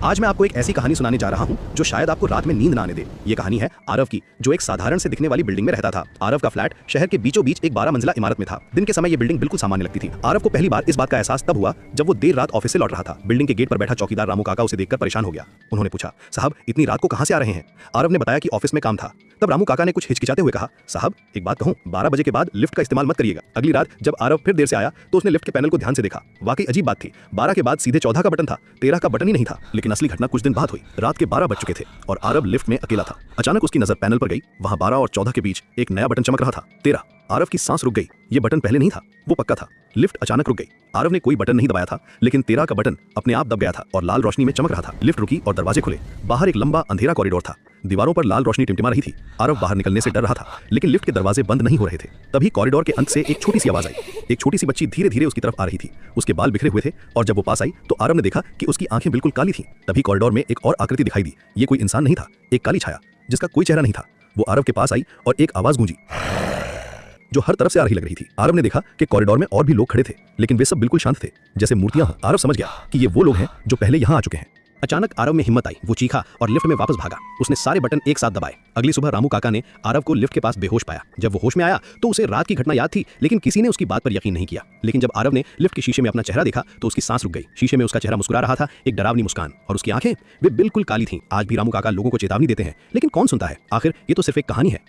आज मैं आपको एक ऐसी कहानी सुनाने जा रहा हूँ जो शायद आपको रात में नींद ना आने दे। ये कहानी है आरव की, जो एक साधारण से दिखने वाली बिल्डिंग में रहता था। आरव का फ्लैट शहर के बीचों बीच एक 12 मंजिला इमारत में था। दिन के समय ये बिल्डिंग बिल्कुल सामान्य लगती थी। आरव को पहली बार इस बात का एहसास तब हुआ जब वो देर रात ऑफिस से लौट रहा था। बिल्डिंग के गेट पर बैठा चौकीदार रामू काका उसे देखकर परेशान हो गया। उन्होंने पूछा, साहब इतनी रात को कहाँ से आ रहे हैं? आरव ने बताया कि ऑफिस में काम था। तब रामू काका ने कुछ हिचकिचाते हुए कहा, साहब एक बात कहूं, 12 बजे के बाद लिफ्ट का इस्तेमाल मत करिएगा। अगली रात जब आरव फिर देर से आया तो उसने लिफ्ट के पैनल को ध्यान से देखा। वाकई अजीब बात थी, 12 के बाद सीधे 14 का बटन था, 13 का बटन ही नहीं था। लेकिन असली घटना कुछ दिन बाद हुई। रात के 12 बज चुके थे और आरव लिफ्ट में अकेला था। अचानक उसकी नजर पैनल पर गई। वहां 12 और 14 के बीच एक नया बटन चमक रहा था, 13। आरव की सांस रुक गई। ये बटन पहले नहीं था, वो पक्का था। लिफ्ट अचानक रुक गई। आरव ने कोई बटन नहीं दबाया था, लेकिन 13 का बटन अपने आप दब गया था और लाल रोशनी में चमक रहा था। लिफ्ट रुकी और दरवाजे खुले। बाहर एक लंबा अंधेरा कॉरिडोर था। दीवारों पर लाल रोशनी टिमटिमा रही थी। आरव बाहर निकलने से डर रहा था, लेकिन लिफ्ट के दरवाजे बंद नहीं हो रहे थे। तभी कॉरिडोर के अंत से एक छोटी सी आवाज आई। एक छोटी सी बच्ची धीरे धीरे उसकी तरफ आ रही थी। उसके बाल बिखरे हुए थे और जब वो पास आई तो आरव ने देखा कि उसकी आंखें बिल्कुल काली थीं। तभी कॉरिडोर में एक और आकृति दिखाई दी। ये कोई इंसान नहीं था, एक काली छाया जिसका कोई चेहरा नहीं था। वो आरव के पास आई और एक आवाज गूंजी जो हर तरफ से आ रही लग रही थी। आरव ने देखा कि कॉरिडोर में और भी लोग खड़े थे, लेकिन वे सब बिल्कुल शांत थे, जैसे मूर्तियां हों। आरव समझ गया कि ये वो लोग हैं जो पहले यहाँ आ चुके हैं। अचानक आरव में हिम्मत आई। वो चीखा और लिफ्ट में वापस भागा। उसने सारे बटन एक साथ दबाए। अगली सुबह रामू काका ने आरव को लिफ्ट के पास बेहोश पाया। जब वो होश में आया तो उसे रात की घटना याद थी, लेकिन किसी ने उसकी बात पर यकीन नहीं किया। लेकिन जब आरव ने लिफ्ट के शीशे में अपना चेहरा देखा तो उसकी सांस रुक गई। शीशे में उसका चेहरा मुस्कुरा रहा था, एक डरावनी मुस्कान, और उसकी आंखें वे बिल्कुल काली थीं। आज भी रामू काका लोगों को चेतावनी देते हैं, लेकिन कौन सुनता है? आखिर ये तो सिर्फ एक कहानी है।